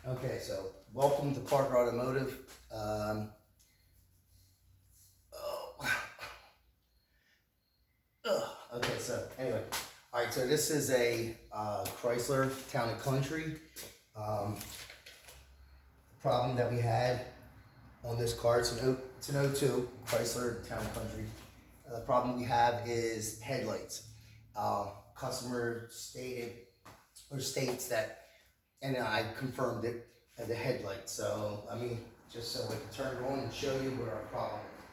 Okay, so welcome to Parker Automotive. Oh, okay, so anyway, all right. So this is a Chrysler Town and Country. The problem that we had on this car, it's an 02 Chrysler Town and Country. The problem we have is headlights. Customer states that, and I confirmed it, the headlights. So, I mean, just so we can turn it on and show you what our problem is.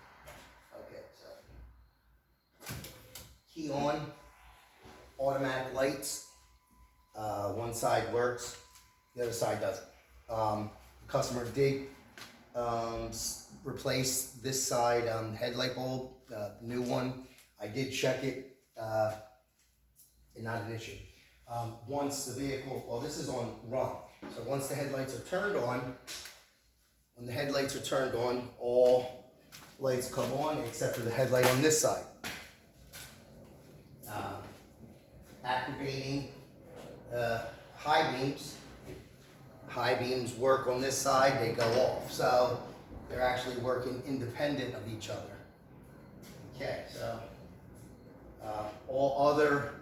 Okay, so key on, automatic lights. One side works, the other side doesn't. The customer did replace this side headlight bulb, new one. I did check it, not an issue. Once the vehicle, well, this is on run. So once the headlights are turned on, when the headlights are turned on, all lights come on except for the headlight on this side. Activating high beams. High beams work on this side, they go off. So they're actually working independent of each other. Okay, so all other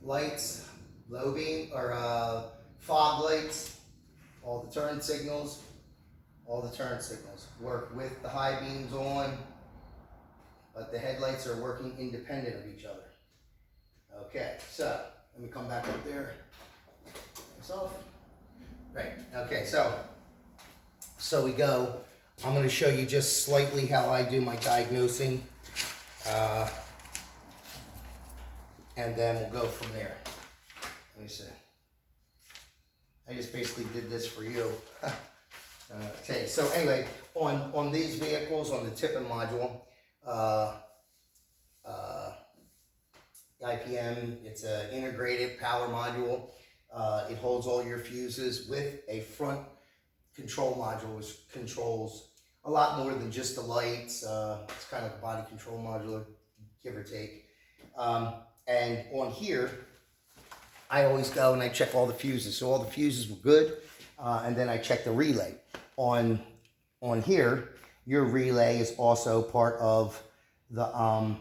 lights, low beam or fog lights, all the turn signals work with the high beams on, but the headlights are working independent of each other. Okay, so let me come back up there myself. Right, okay, so we go. I'm going to show you just slightly how I do my diagnosing, and then we'll go from there. Let me see. I just basically did this for you. Okay, so anyway, on these vehicles, on the tipm module, IPM, it's an integrated power module. It holds all your fuses with a front control module, which controls a lot more than just the lights. It's kind of a body control module, give or take. And on here, I always go and I check all the fuses. So all the fuses were good, and then I check the relay. On here, your relay is also part of the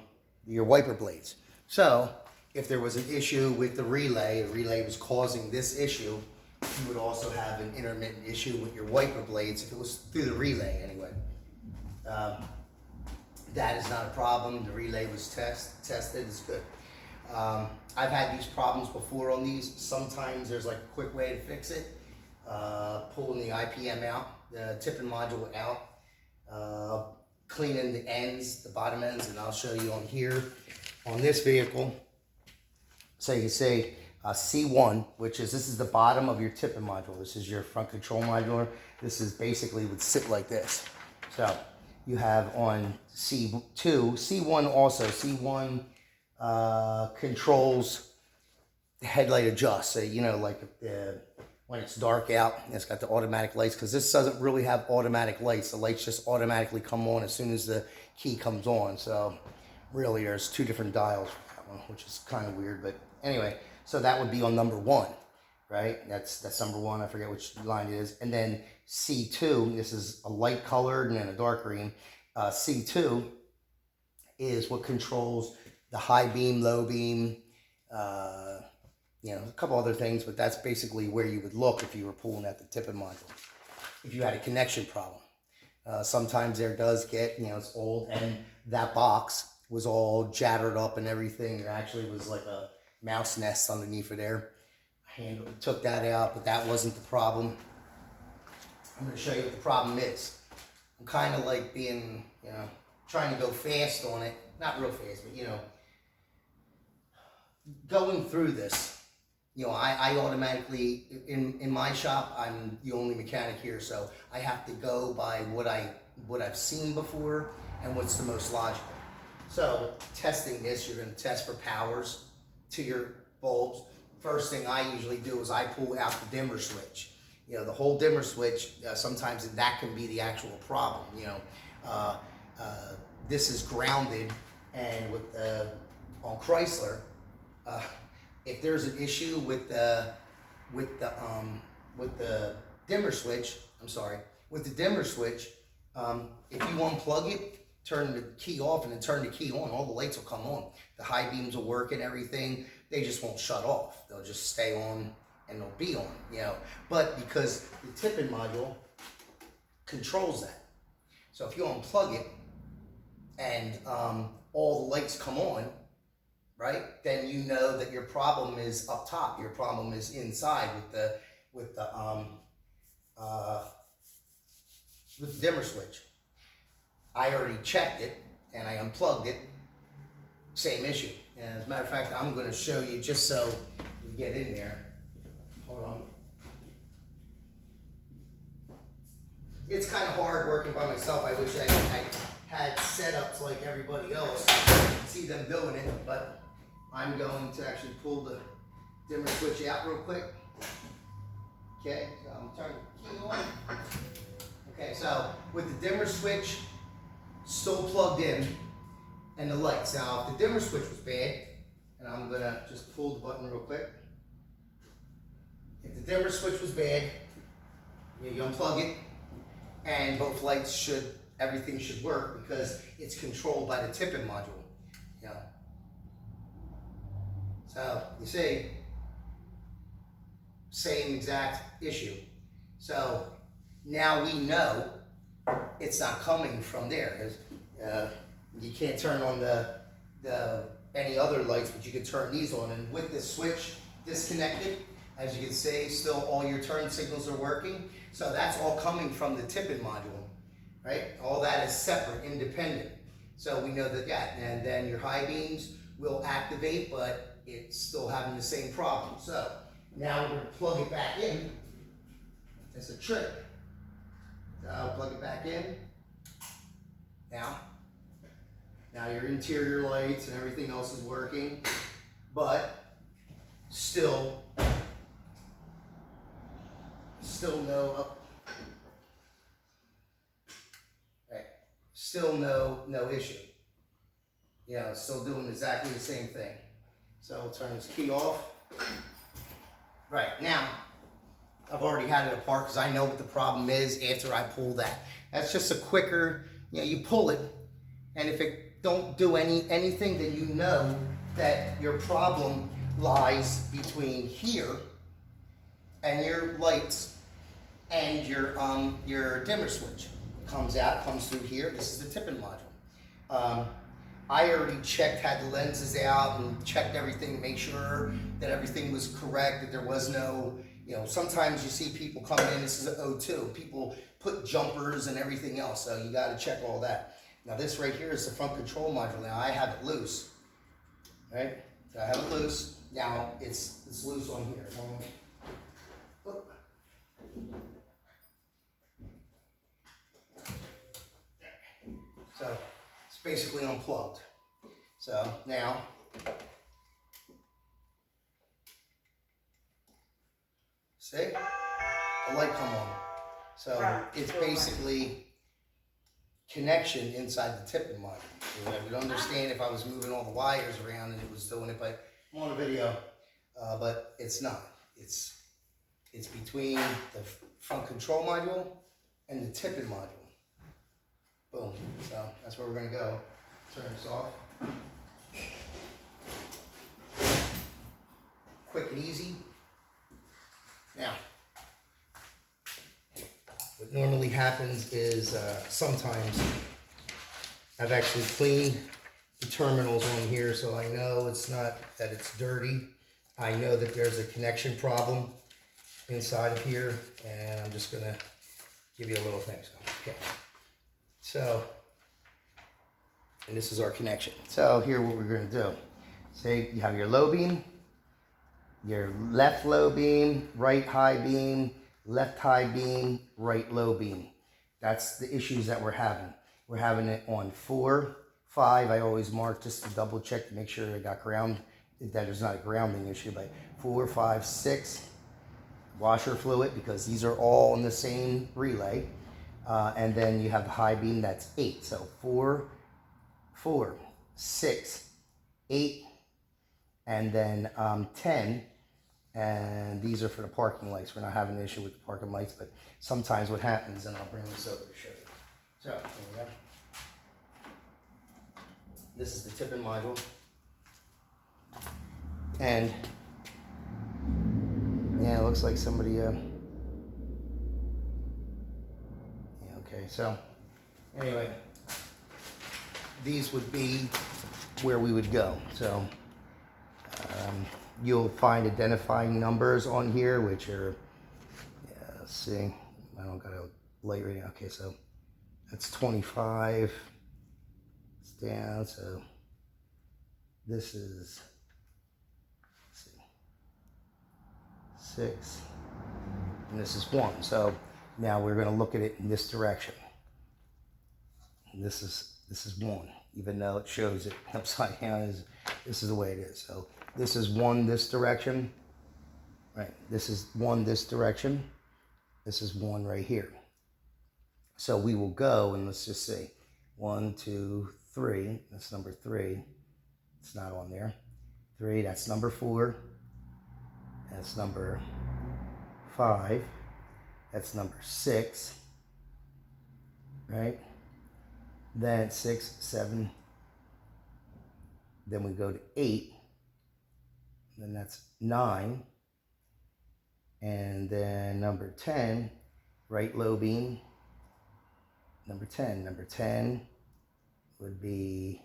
your wiper blades. So if there was an issue with the relay was causing this issue, you would also have an intermittent issue with your wiper blades if it was through the relay anyway. That is not a problem. The relay was tested, it's good. I've had these problems before on these. Sometimes there's like a quick way to fix it. Pulling the IPM out, the tipm module out, cleaning the ends, the bottom ends, and I'll show you on here. On this vehicle, so you can see C1, which is, this is the bottom of your tipm module. This is your front control module. This is basically would sit like this. So you have on C2, C1 also, C1 controls the headlight adjust. So, you know, like when it's dark out, it's got the automatic lights, because this doesn't really have automatic lights. The lights just automatically come on as soon as the key comes on. So really there's two different dials for that one, which is kind of weird, but anyway, so that would be on number 1, right? That's number 1. I forget which line it is. And then C2, this is a light colored and then a dark green. C2 is what controls the high beam, low beam, you know, a couple other things, but that's basically where you would look if you were pulling at the tipm module, if you had a connection problem. Sometimes there does get, you know, it's old, and that box was all jattered up and everything. There actually was like a mouse nest underneath of there. I took that out, but that wasn't the problem. I'm going to show you what the problem is. I'm kind of like being, you know, trying to go fast on it. Not real fast, but, you know, going through this. You know, I automatically, in my shop, I'm the only mechanic here, so I have to go by what I've seen before and what's the most logical. So testing this, you're going to test for powers to your bulbs. First thing I usually do is I pull out the dimmer switch. You know, the whole dimmer switch, sometimes that can be the actual problem. You know, this is grounded, and with on Chrysler, if there's an issue with the dimmer switch, with the dimmer switch, if you unplug it, turn the key off and then turn the key on, all the lights will come on. The high beams will work and everything. They just won't shut off. They'll just stay on and they'll be on, you know. But because the tipm module controls that. So if you unplug it and all the lights come on, right, then you know that your problem is up top. Your problem is inside with the dimmer switch. I already checked it and I unplugged it. Same issue. And as a matter of fact, I'm going to show you just so we get in there. Hold on. It's kind of hard working by myself. I wish I had setups like everybody else. See them doing it, but I'm going to actually pull the dimmer switch out real quick. Okay, so I'm turning the key on. Okay, so with the dimmer switch still plugged in and the lights. Now, if the dimmer switch was bad, and I'm gonna just pull the button real quick. If the dimmer switch was bad, you unplug it, and both lights everything should work because it's controlled by the tipm module. You know. So you see, same exact issue. So now we know it's not coming from there. You can't turn on any other lights, but you can turn these on. And with this switch disconnected, as you can see, still all your turn signals are working. So that's all coming from the tipm module, right? All that is separate, independent. So we know that, and then your high beams will activate, but it's still having the same problem. So now we're going to plug it back in. It's a trick. So I'll plug it back in. Now your interior lights and everything else is working, but still no issue. Yeah, it's still doing exactly the same thing. So we'll turn this key off. Right, now, I've already had it apart because I know what the problem is after I pull that. That's just a quicker, you pull it, and if it don't do anything, then you know that your problem lies between here and your lights and your dimmer switch. It comes through here. This is the tipm module. I already had the lenses out and checked everything to make sure that everything was correct, that there was no, sometimes you see people come in, this is an O2, people put jumpers and everything else, so you got to check all that. Now this right here is the front control module. Now I have it loose, right? So I have it loose. Now it's loose on here. So it's basically unplugged. So now, see, the light come on. So it's basically connection inside the tipm module. So I would understand if I was moving all the wires around and it was doing it, but I'm on a video, but it's not. It's between the front control module and the tipm module. Boom. So that's where we're going to go. Turn this off. Quick and easy. Now, what normally happens is sometimes I've actually cleaned the terminals on here, so I know it's not that it's dirty. I know that there's a connection problem inside of here, and I'm just going to give you a little thing. Okay. So, and this is our connection. So here what we're going to do. Say you have your low beam, your left low beam, right high beam, left high beam, right low beam. That's the issues that we're having. We're having it on 4, 5. I always mark just to double check to make sure I got ground, that there's not a grounding issue, but 4, 5, 6, washer fluid, because these are all in the same relay. And then you have the high beam, that's 8. So 4, 4, 6, 8, and then 10, And these are for the parking lights. We're not having an issue with the parking lights, but sometimes what happens, and I'll bring this over to show you. So, here we go. This is the tipm module. And, yeah, it looks like somebody, yeah, okay, so, anyway, these would be where we would go. So, you'll find identifying numbers on here, which are, yeah, let's see, I don't got a light reading. Okay, so that's 25. It's down, so this is, let's see, 6, and this is 1. So now we're going to look at it in this direction. And this is 1, even though it shows it upside down. This is the way it is. So this is 1 this direction, right? This is 1 this direction. This is 1 right here. So we will go, and let's just see, 1, 2, 3. That's number 3. It's not on there. 3. That's number 4. That's number 5. That's number 6. Right? Then 6, 7. Then we go to 8. Then that's 9. And then number 10, right low beam. Number 10. Number 10 would be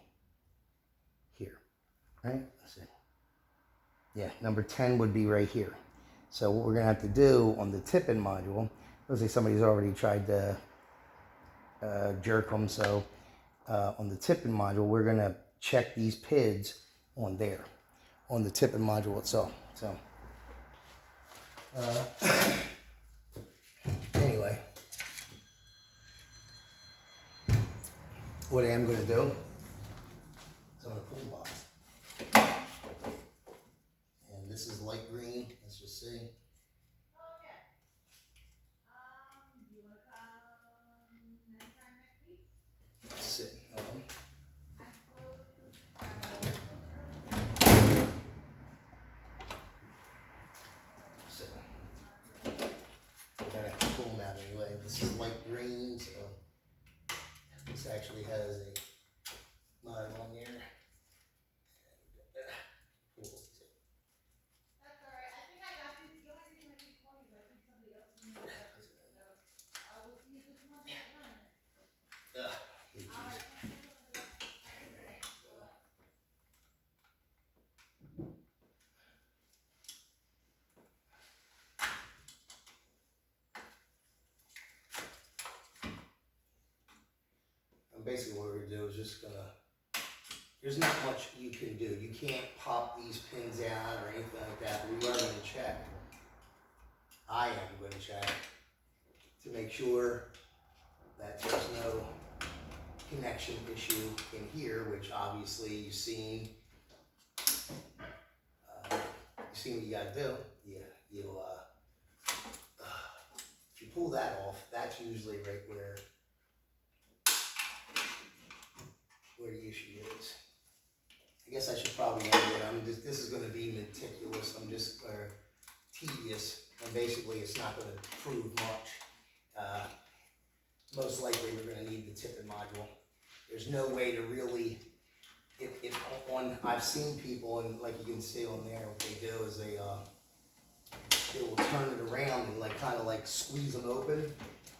here, right? Let's see. Yeah, number 10 would be right here. So what we're going to have to do on the tipm module, let's say somebody's already tried to jerk them. So on the tipm module, we're going to check these PIDs on there, on the tipm module itself. So anyway, what I am going to do is I'm going to pull the box. And this is light green. Let's just see. Let's see. So, I'm going to have to pull them out anyway. This is light green, so this actually has a line on there. Basically what we're going to do is just going to, there's not much you can do. You can't pop these pins out or anything like that. But we are going to check. I am going to check to make sure that there's no connection issue in here, which obviously you've seen. You've seen what you got to do. Yeah, you'll, if you pull that off, that's usually right where the issue is. I guess I should probably know that this is going to be meticulous. I'm just tedious, and basically it's not going to prove much. Most likely we're going to need the tipm module. There's no way to really, I've seen people, and like you can see on there, what they do is they will turn it around and kind of squeeze them open.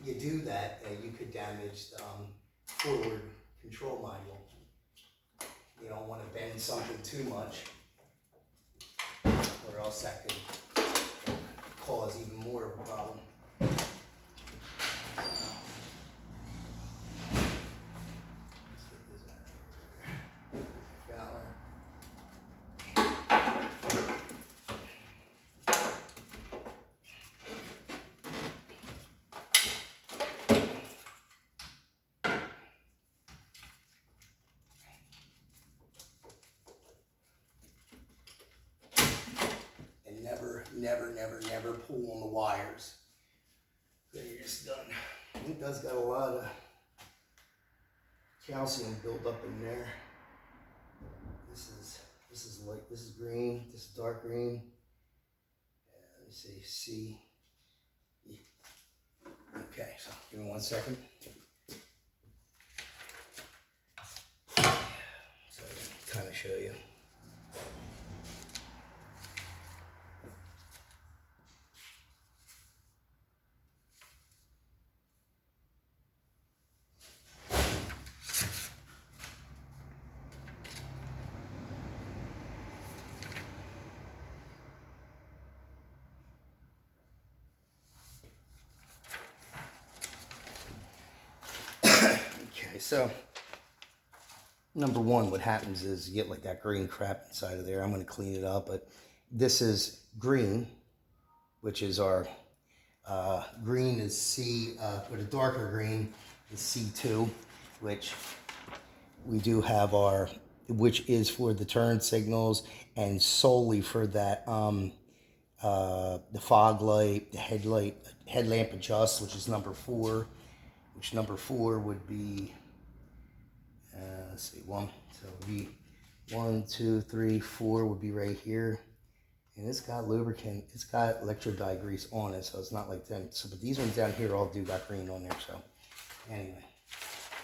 You do that, you could damage the forward control module. You don't want to bend something too much, or else that could cause even more of a problem. Never pull on the wires. Then you're just done. It does got a lot of calcium built up in there. This is green. This is dark green. see, C. E. Okay, so give me 1 second. So I can kind of show you. Okay, so number one, what happens is you get like that green crap inside of there. I'm going to clean it up, but this is green, which is our green is C, or the darker green is C2, which we do have our, which is for the turn signals and solely for that, the fog light, the headlamp adjust, which is number 4, which number 4 would be, let's see, so it would be 1, 2, 3, 4 would be right here. And it's got lubricant, it's got electro-dye grease on it, so it's not like them. So, but these ones down here all do got green on there, so anyway.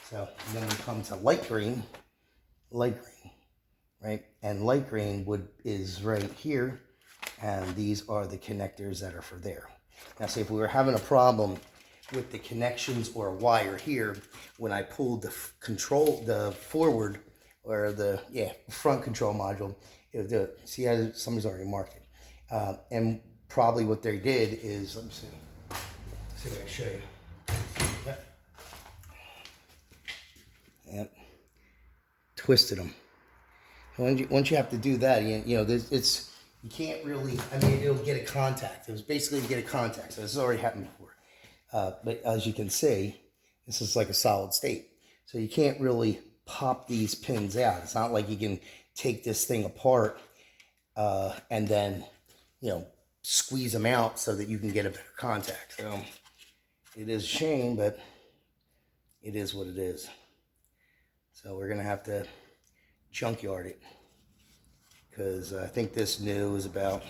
So then we come to light green, right? And light green is right here, and these are the connectors that are for there. Now, see, if we were having a problem with the connections or wire here, when I pulled the forward, or the, front control module, it would do it. See how somebody's already marked it. And probably what they did is, let me see. Let's see if I can show you. Yep. Twisted them. Once you have to do that, you know, you can't really, I mean, it'll get a contact. It was basically to get a contact. So this has already happened before. But as you can see, this is like a solid state. So you can't really pop these pins out. It's not like you can take this thing apart and then, you know, squeeze them out so that you can get a better contact. So it is a shame, but it is what it is. So we're going to have to junkyard it, because I think this new is about,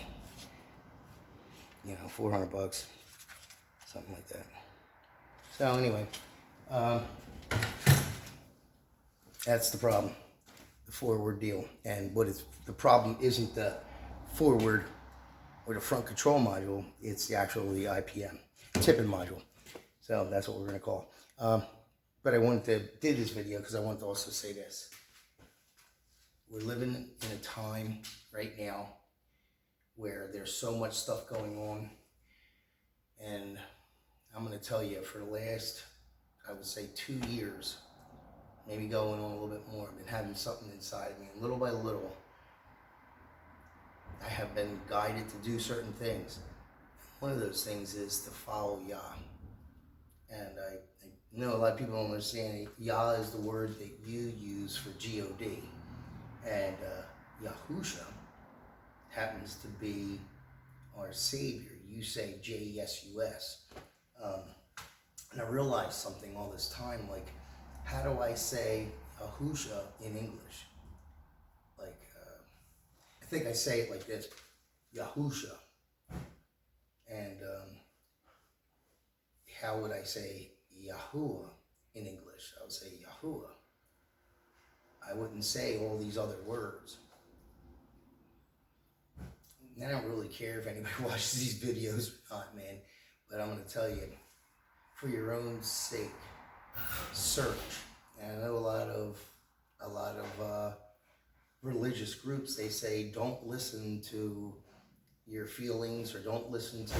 you know, $400, something like that. So anyway, that's the problem, the forward deal. And the problem isn't the forward or the front control module, it's the IPM, tipm module. So that's what we're going to call. But I wanted to do this video because I wanted to also say this. We're living in a time right now where there's so much stuff going on. And I'm going to tell you, for the last, I would say 2 years, maybe going on a little bit more, I've been having something inside of me. And little by little, I have been guided to do certain things. One of those things is to follow Yah. And I know a lot of people don't understand it. Yah is the word that you use for G-O-D. And Yahusha happens to be our Savior. You say J-E-S-U-S. And I realized something all this time, like, how do I say Yahusha in English? Like, I think I say it like this, Yahusha. And how would I say Yahuwah in English? I would say Yahuwah. I wouldn't say all these other words. And I don't really care if anybody watches these videos or not, man. But I'm going to tell you, for your own sake, search. And I know a lot of religious groups, they say don't listen to your feelings, or don't listen to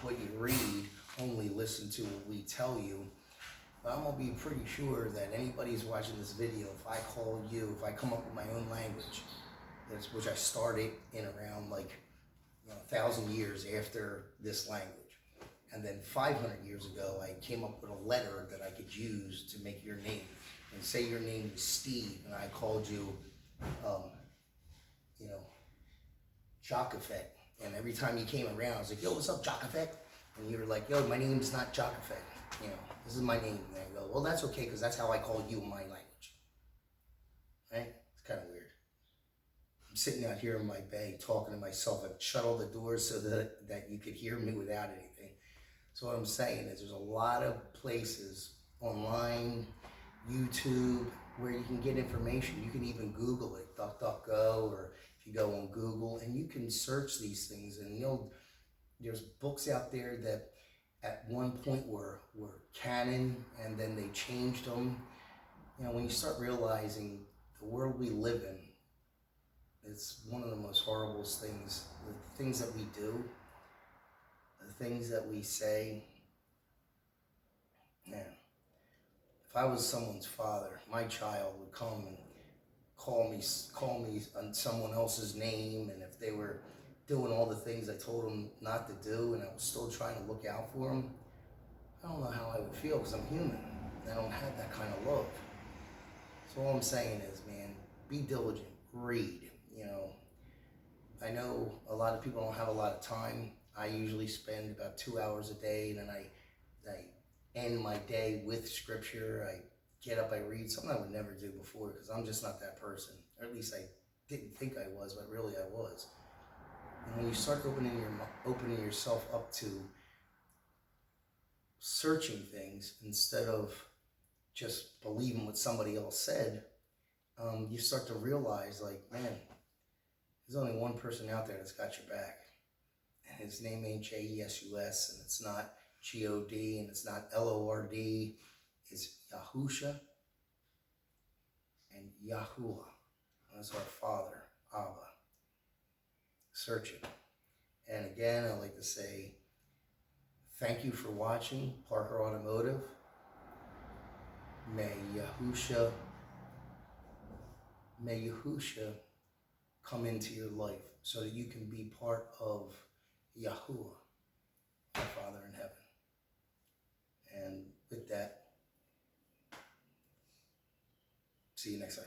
what you read, only listen to what we tell you. But I'm going to be pretty sure that anybody who's watching this video, if I come up with my own language, which I started in around like 1,000 years after this language. And then 500 years ago, I came up with a letter that I could use to make your name. And say your name was Steve, and I called you, Jockeffect. And every time you came around, I was like, yo, what's up, Jockeffect? And you were like, yo, my name's not Jockeffect. This is my name. And I go, well, that's okay, because that's how I call you in my language. Right? It's kind of weird. I'm sitting out here in my bay talking to myself. I've shut all the doors so that you could hear me without anything. So what I'm saying is there's a lot of places online, YouTube, where you can get information. You can even Google it, DuckDuckGo, or if you go on Google, and you can search these things. And there's books out there that at one point were canon, and then they changed them. When you start realizing the world we live in, it's one of the most horrible things. The things that we do, the things that we say. Man, if I was someone's father, my child would come and call me on someone else's name, and if they were doing all the things I told them not to do, and I was still trying to look out for them, I don't know how I would feel, because I'm human. I don't have that kind of love. So all I'm saying is, man, be diligent, read. I know a lot of people don't have a lot of time. I usually spend about 2 hours a day, and then I end my day with scripture. I get up, I read, something I would never do before, because I'm just not that person. Or at least I didn't think I was, but really I was. And when you start opening yourself up to searching things instead of just believing what somebody else said, you start to realize, like, man, there's only one person out there that's got your back. And his name ain't Jesus, and it's not God, and it's not Lord. It's Yahusha and Yahuwah. That's our Father, Abba. Search it. And again, I'd like to say thank you for watching Parker Automotive. May Yahusha come into your life so that you can be part of Yahuwah, our Father in heaven. And with that, see you next time.